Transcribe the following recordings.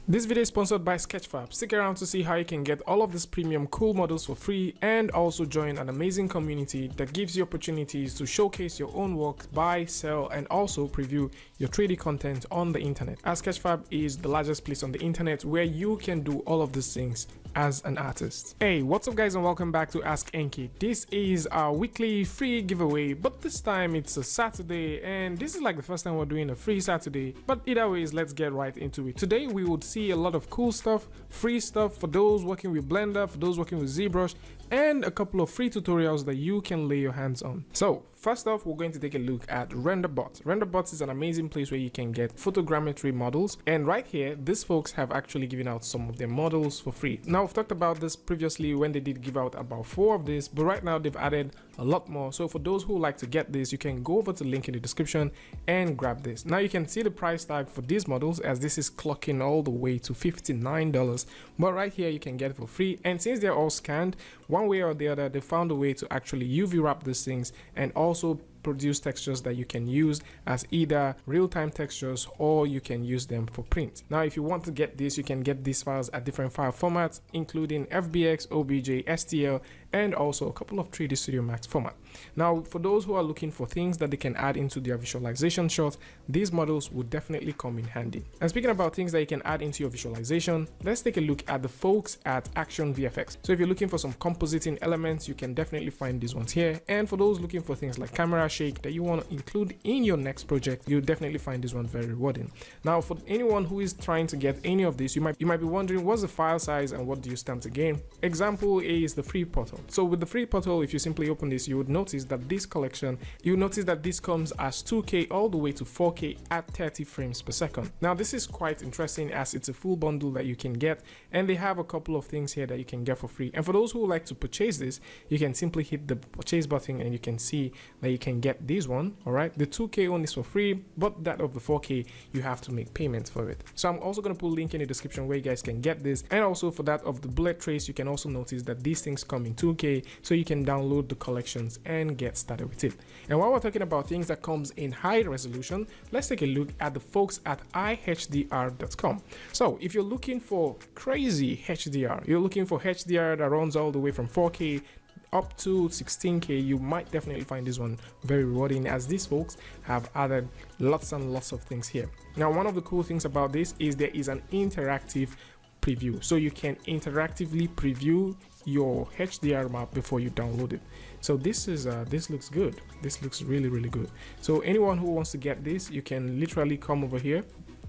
This video is sponsored by Sketchfab. Stick around to see how you can get all of these premium cool models for free and also join an amazing community that gives you opportunities to showcase your own work, buy, sell, and also preview your 3D content on the internet. As Sketchfab is the largest place on the internet where you can do all of these things as an artist. Hey, what's up guys, and welcome back to askNK. This is our weekly free giveaway, but this time it's a Saturday, and this is like the first time we're doing a free Saturday. But either ways, let's get right into it. Today we would see a lot of cool stuff, free stuff for those working with Blender, for those working with Zbrush, and a couple of free tutorials that you can lay your hands on. So first off, we're going to take a look at Renderbots. Renderbots is an amazing place where you can get photogrammetry models, and right here these folks have actually given out some of their models for free. Now we've talked about this previously when they did give out about 4 of these, but right now they've added a lot more. So for those who like to get this, you can go over to the link in the description and grab this. Now you can see the price tag for these models, as this is clocking all the way to $59, but right here you can get it for free. And since they're all scanned, one way or the other, they found a way to actually UV wrap these things and also produce textures that you can use as either real-time textures or you can use them for print. Now if you want to get this, you can get these files at different file formats, including FBX, OBJ, STL, and also a couple of 3D Studio Max format. Now for those who are looking for things that they can add into their visualization shots, these models will definitely come in handy. And speaking about things that you can add into your visualization, let's take a look at the folks at Action VFX. So if you're looking for some compositing elements, you can definitely find these ones here. And for those looking for things like camera shake that you want to include in your next project, you'll definitely find this one very rewarding. Now for anyone who is trying to get any of this, you might be wondering, what's the file size and what do you stand to gain? Example is the free portal. So with the free portal, if you simply open this, you would notice that this collection, you notice that this comes as 2K all the way to 4K at 30 frames per second. Now this is quite interesting as it's a full bundle that you can get, and they have a couple of things here that you can get for free. And for those who like to purchase this, you can simply hit the purchase button and you can see that you can get this one. All right, the 2K one is for free, but that of the 4K you have to make payments for it. So I'm also going to put a link in the description where you guys can get this. And also for that of the bullet trace, you can also notice that these things come in 2K, so you can download the collections and get started with it. And while we're talking about things that comes in high resolution, let's take a look at the folks at HDRI.com. So if you're looking for crazy HDR, you're looking for HDR that runs all the way from 4K up to 16K, you might definitely find this one very rewarding, as these folks have added lots and lots of things here. Now one of the cool things about this is there is an interactive preview, so you can interactively preview your HDR map before you download it. So this is this looks good. This looks really good. So anyone who wants to get this, you can literally come over here,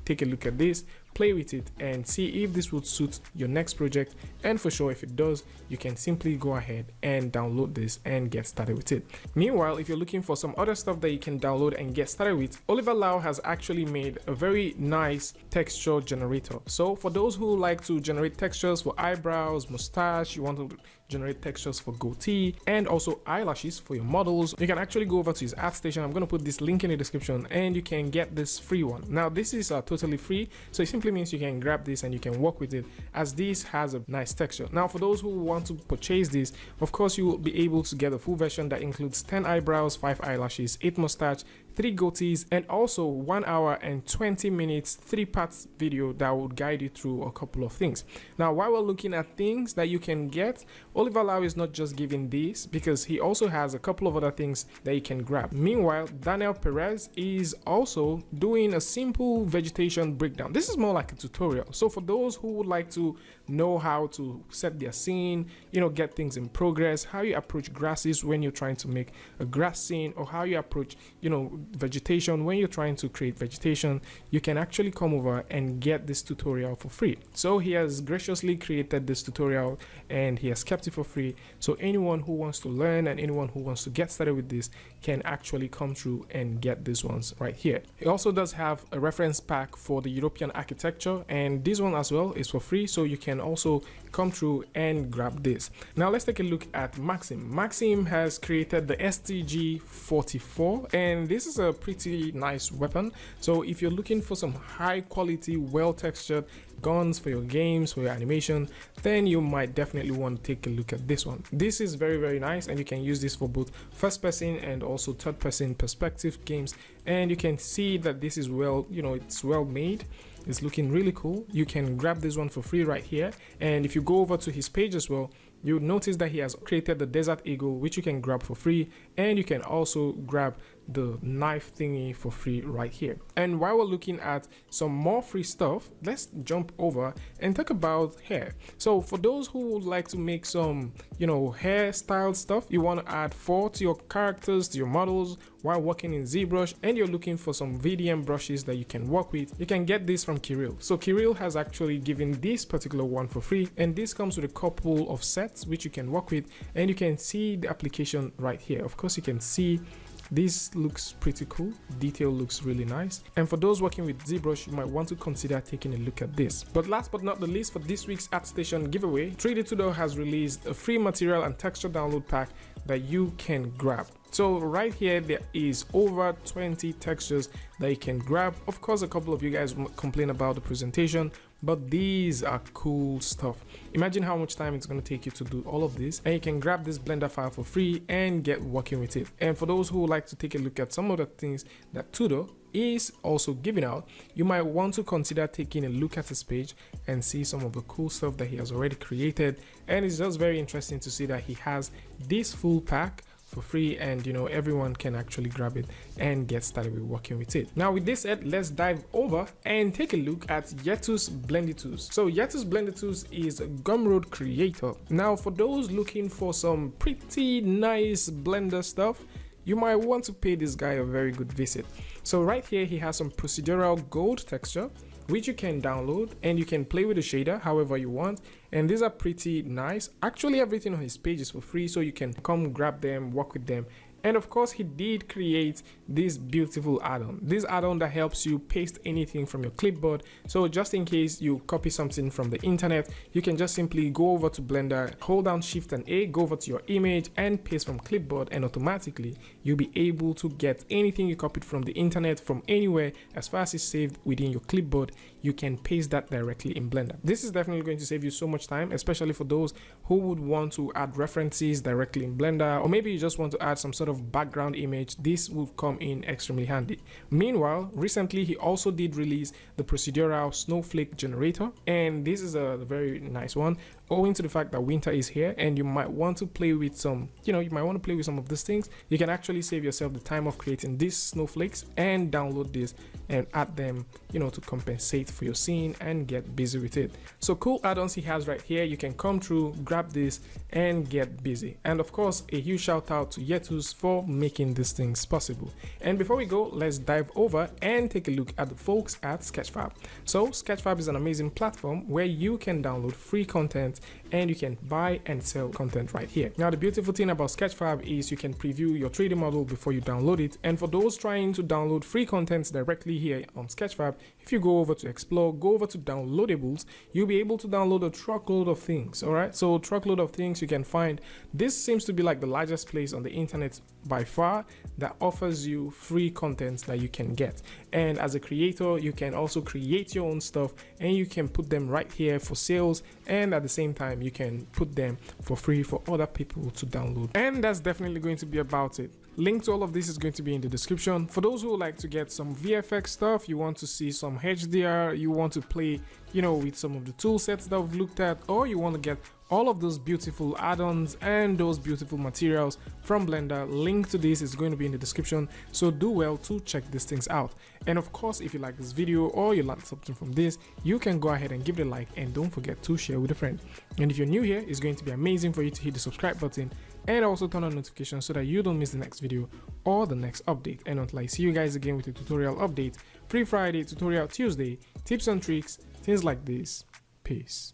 take a look at this, play with it, and see if this would suit your next project. And for sure, if it does, you can simply go ahead and download this and get started with it. Meanwhile, if you're looking for some other stuff that you can download and get started with, Oliver Lau has actually made a very nice texture generator. So for those who like to generate textures for eyebrows, mustache, you want to generate textures for goatee, and also eyelashes for your models, you can actually go over to his ArtStation. I'm going to put this link in the description and you can get this free one. Now this is totally free, so it simply means you can grab this and you can work with it, as this has a nice texture. Now for those who want to purchase this, of course you will be able to get a full version that includes 10 eyebrows, 5 eyelashes, 8 mustache, 3 goatees, and also 1 hour and 20 minutes 3-part video that would guide you through a couple of things. Now while we're looking at things that you can get, Oliver Lau is not just giving this, because he also has a couple of other things that you can grab. Meanwhile, Daniel Perez is also doing a simple vegetation breakdown. This is more like a tutorial, so for those who would like to know how to set their scene, you know, get things in progress, how you approach grasses when you're trying to make a grass scene, or how you approach, you know, vegetation when you're trying to create vegetation, you can actually come over and get this tutorial for free. So he has graciously created this tutorial and he has kept it for free, so anyone who wants to learn and anyone who wants to get started with this can actually come through and get these ones right here. He also does have a reference pack for the European architecture, and this one as well is for free, so you can also come through and grab this. Now let's take a look at Maxim. Maxim has created the STG 44, and this is a pretty nice weapon. So if you're looking for some high quality, well textured guns for your games, for your animation, then you might definitely want to take a look at this one. This is very nice, and you can use this for both first person and also third person perspective games. And you can see that this is well, you know, it's well made. It's looking really cool. You can grab this one for free right here. And if you go over to his page as well, you'll notice that he has created the Desert Eagle, which you can grab for free. And you can also grab the knife thingy for free right here. And while we're looking at some more free stuff, let's jump over and talk about hair. So for those who would like to make some, hairstyle stuff, you want to add 4 to your characters, to your models while working in ZBrush, and you're looking for some VDM brushes that you can work with, you can get this from Kirill. So Kirill has actually given this particular one for free, and this comes with a couple of sets which you can work with, and you can see the application right here. Of course, you can see this looks pretty cool. Detail looks really nice. And for those working with ZBrush, you might want to consider taking a look at this. But last but not the least, for this week's ArtStation giveaway, 3D2Do has released a free material and texture download pack that you can grab. So right here, there is over 20 textures that you can grab. Of course, a couple of you guys complain about the presentation, but these are cool stuff. Imagine how much time it's going to take you to do all of this, and you can grab this Blender file for free and get working with it. And for those who would like to take a look at some of the things that Tudo is also giving out, you might want to consider taking a look at his page and see some of the cool stuff that he has already created. And it's just very interesting to see that he has this full pack for free, and everyone can actually grab it and get started with working with it. Now with this said, let's dive over and take a look at Yetus Blender Tools. So Yetus Blender Tools is a Gumroad creator. Now for those looking for some pretty nice Blender stuff, you might want to pay this guy a very good visit. So right here he has some procedural gold texture which you can download, and you can play with the shader however you want, and these are pretty nice. Actually everything on his page is for free, so you can come grab them, work with them. And of course, he did create this beautiful add-on. This add-on that helps you paste anything from your clipboard. So just in case you copy something from the internet, you can just simply go over to Blender, hold down Shift and A, go over to your image and paste from clipboard, and automatically you'll be able to get anything you copied from the internet from anywhere. As far as it's saved within your clipboard, you can paste that directly in Blender. This is definitely going to save you so much time, especially for those who would want to add references directly in Blender, or maybe you just want to add some sort of background image. This will come in extremely handy. Meanwhile, recently he also did release the procedural snowflake generator, and this is a very nice one, owing to the fact that winter is here and you might want to play with some, you might want to play with some of these things. You can actually save yourself the time of creating these snowflakes and download this and add them, to compensate for your scene and get busy with it. So cool add-ons he has right here. You can come through, grab this and get busy. And of course, a huge shout out to Yetus for making these things possible. And before we go, let's dive over and take a look at the folks at Sketchfab. So Sketchfab is an amazing platform where you can download free content and you can buy and sell content right here. Now the beautiful thing about Sketchfab is you can preview your 3D model before you download it. And for those trying to download free content directly here on Sketchfab, if you go over to Explore, go over to Downloadables, you'll be able to download a truckload of things. All right, so truckload of things you can find. This seems to be like the largest place on the internet by far that offers you free content that you can get. And as a creator, you can also create your own stuff and you can put them right here for sales, and at the same time you can put them for free for other people to download. And that's definitely going to be about it. Link to all of this is going to be in the description. For those who would like to get some VFX stuff, you want to see some HDR, you want to play, with some of the tool sets that we've looked at, or you want to get all of those beautiful add-ons and those beautiful materials from Blender, link to this is going to be in the description, so do well to check these things out. And of course, if you like this video or you learned something from this, you can go ahead and give it a like, and don't forget to share with a friend. And if you're new here, it's going to be amazing for you to hit the subscribe button and also turn on notifications so that you don't miss the next video or the next update. And until I see you guys again with a tutorial update, Free Friday, Tutorial Tuesday, tips and tricks, things like this. Peace.